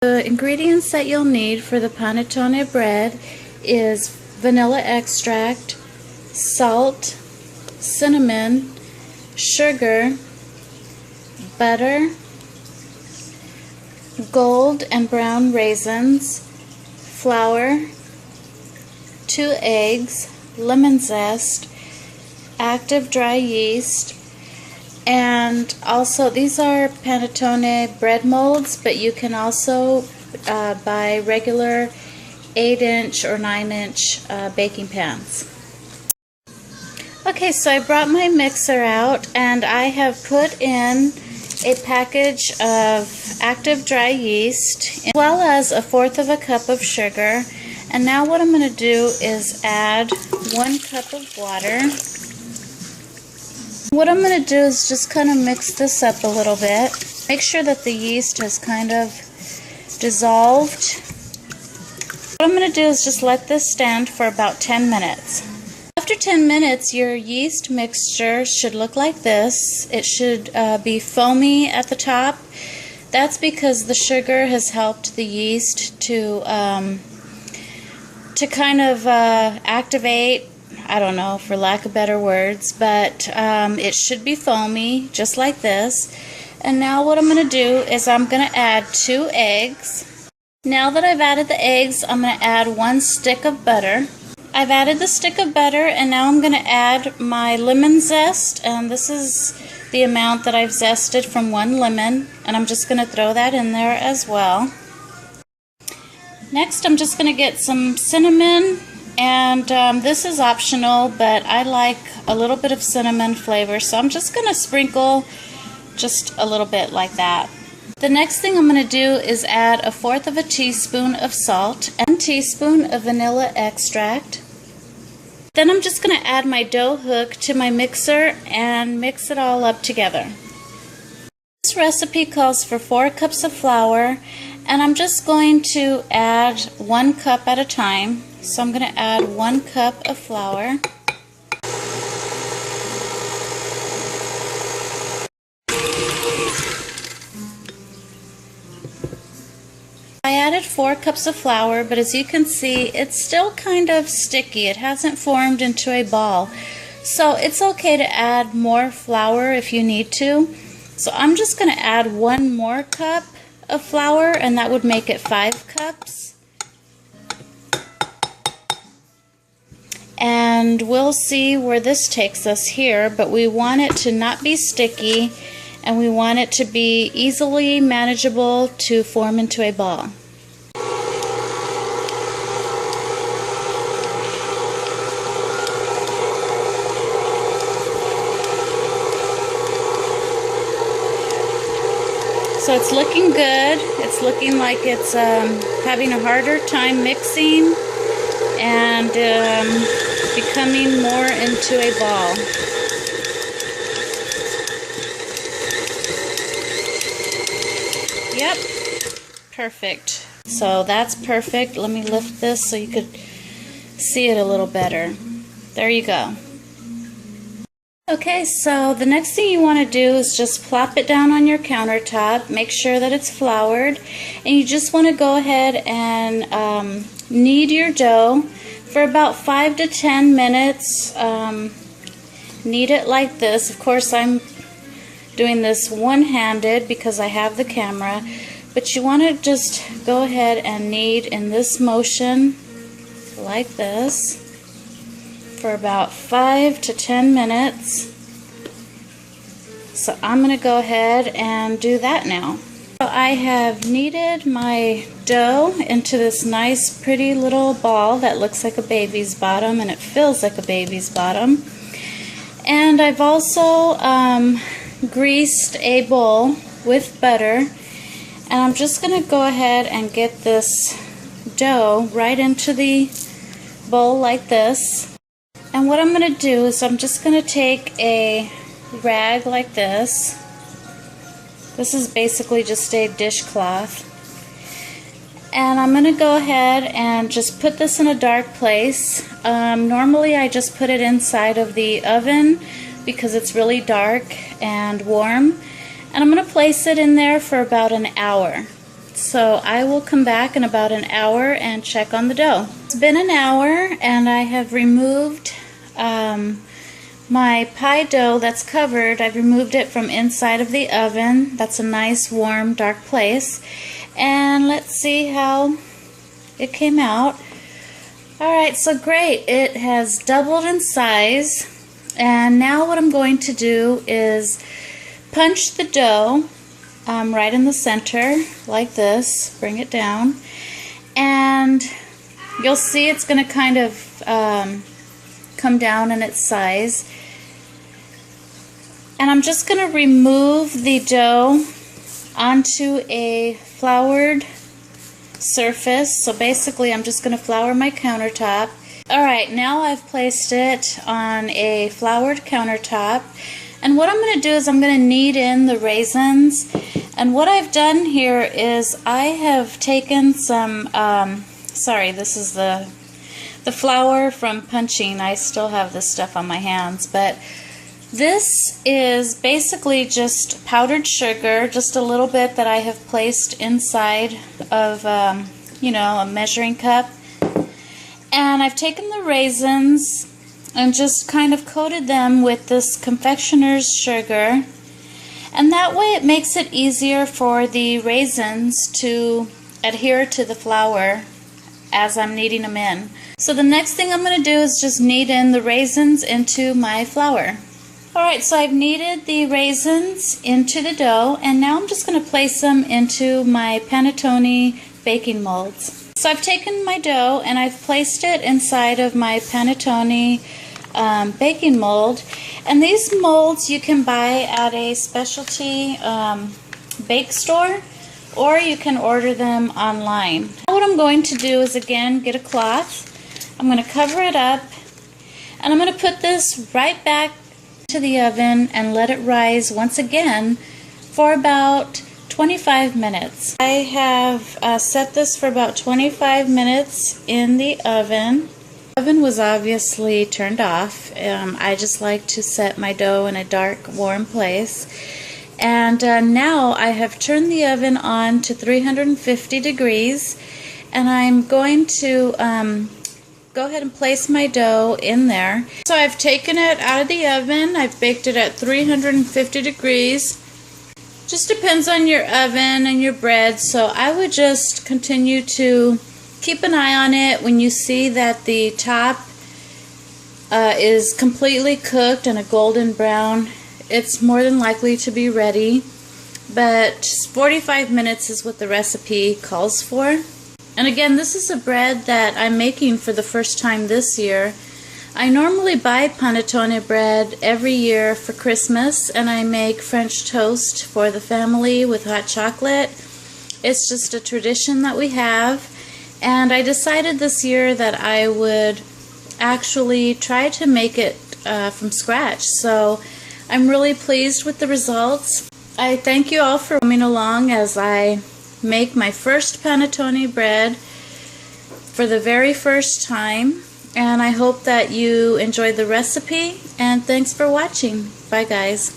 The ingredients that you'll need for the panettone bread is vanilla extract, salt, cinnamon, sugar, butter, gold and brown raisins, flour, 2 eggs, lemon zest, active dry yeast, and also these are panettone bread molds, but you can also buy regular 8-inch or 9-inch baking pans. Okay, so I brought my mixer out and I have put in a package of active dry yeast as well as 1/4 cup of sugar. And now what I'm going to do is add 1 cup of water. What I'm going to do is just kind of mix this up a little bit. Make sure that the yeast has kind of dissolved. What I'm going to do is just let this stand for about 10 minutes. After 10 minutes, your yeast mixture should look like this. It should be foamy at the top. That's because the sugar has helped the yeast to kind of activate, I don't know, for lack of better words, but it should be foamy, just like this. And now what I'm going to do is I'm going to add 2 eggs. Now that I've added the eggs, I'm going to add 1 stick of butter. I've added the stick of butter, and now I'm going to add my lemon zest, and this is the amount that I've zested from 1 lemon, and I'm just going to throw that in there as well. Next, I'm just going to get some cinnamon, and this is optional, but I like a little bit of cinnamon flavor, so I'm just going to sprinkle just a little bit like that. The next thing I'm going to do is add 1/4 teaspoon of salt and 1 teaspoon of vanilla extract. Then I'm just going to add my dough hook to my mixer and mix it all up together. This recipe calls for 4 cups of flour, and I'm just going to add 1 cup at a time. So I'm going to add 1 cup of flour. I added 4 cups of flour, but as you can see, it's still kind of sticky. It hasn't formed into a ball. So it's okay to add more flour if you need to. So I'm just going to add 1 more cup of flour, and that would make it 5 cups. And we'll see where this takes us here, but we want it to not be sticky, and we want it to be easily manageable to form into a ball. So it's looking good. It's looking like it's having a harder time mixing and becoming more into a ball. Yep, perfect. So that's perfect. Let me lift this so you could see it a little better. There you go. Okay, so the next thing you want to do is just plop it down on your countertop. Make sure that it's floured, and you just want to go ahead and knead your dough for about 5 to 10 minutes. Knead it like this. Of course, I'm doing this one-handed because I have the camera, but you want to just go ahead and knead in this motion like this for about 5 to 10 minutes. So I'm going to go ahead and do that now. So I have kneaded my dough into this nice pretty little ball that looks like a baby's bottom, and it feels like a baby's bottom. And I've also greased a bowl with butter, and I'm just going to go ahead and get this dough right into the bowl like this. And what I'm going to do is I'm just going to take a rag like this. This is basically just a dishcloth. And I'm going to go ahead and just put this in a dark place. Normally I just put it inside of the oven because it's really dark and warm. And I'm going to place it in there for about an hour. So I will come back in about an hour and check on the dough. It's been an hour and I have removed my pie dough that's covered. I've removed it from inside of the oven. That's a nice warm dark place. And let's see how it came out. Alright, so great. It has doubled in size. And now what I'm going to do is punch the dough right in the center like this. Bring it down. And you'll see it's going to kind of come down in its size. And I'm just going to remove the dough onto a floured surface. So basically I'm just going to flour my countertop. Alright, now I've placed it on a floured countertop. And what I'm going to do is I'm going to knead in the raisins. And what I've done here is I have taken some, this is the flour from punching. I still have this stuff on my hands, but this is basically just powdered sugar, just a little bit that I have placed inside of, a measuring cup. And I've taken the raisins and just kind of coated them with this confectioner's sugar. And that way it makes it easier for the raisins to adhere to the flour as I'm kneading them in. So the next thing I'm going to do is just knead in the raisins into my flour. Alright, so I've kneaded the raisins into the dough, and now I'm just going to place them into my panettone baking molds. So I've taken my dough and I've placed it inside of my panettone baking mold. And these molds you can buy at a specialty bake store, or you can order them online. What I'm going to do is again get a cloth. I'm going to cover it up, and I'm going to put this right back to the oven and let it rise once again for about 25 minutes. I have set this for about 25 minutes in the oven. The oven was obviously turned off. I just like to set my dough in a dark, warm place. And now I have turned the oven on to 350 degrees, and I'm going to go ahead and place my dough in there. So I've taken it out of the oven. I've baked it at 350 degrees. Just depends on your oven and your bread, so I would just continue to keep an eye on it. When you see that the top is completely cooked and a golden brown, it's more than likely to be ready. But 45 minutes is what the recipe calls for. And again, this is a bread that I'm making for the first time this year. I normally buy panettone bread every year for Christmas, and I make French toast for the family with hot chocolate. It's just a tradition that we have, and I decided this year that I would actually try to make it from scratch. So I'm really pleased with the results. I thank you all for coming along as I make my first panettone bread for the very first time, and I hope that you enjoyed the recipe, and thanks for watching. Bye guys.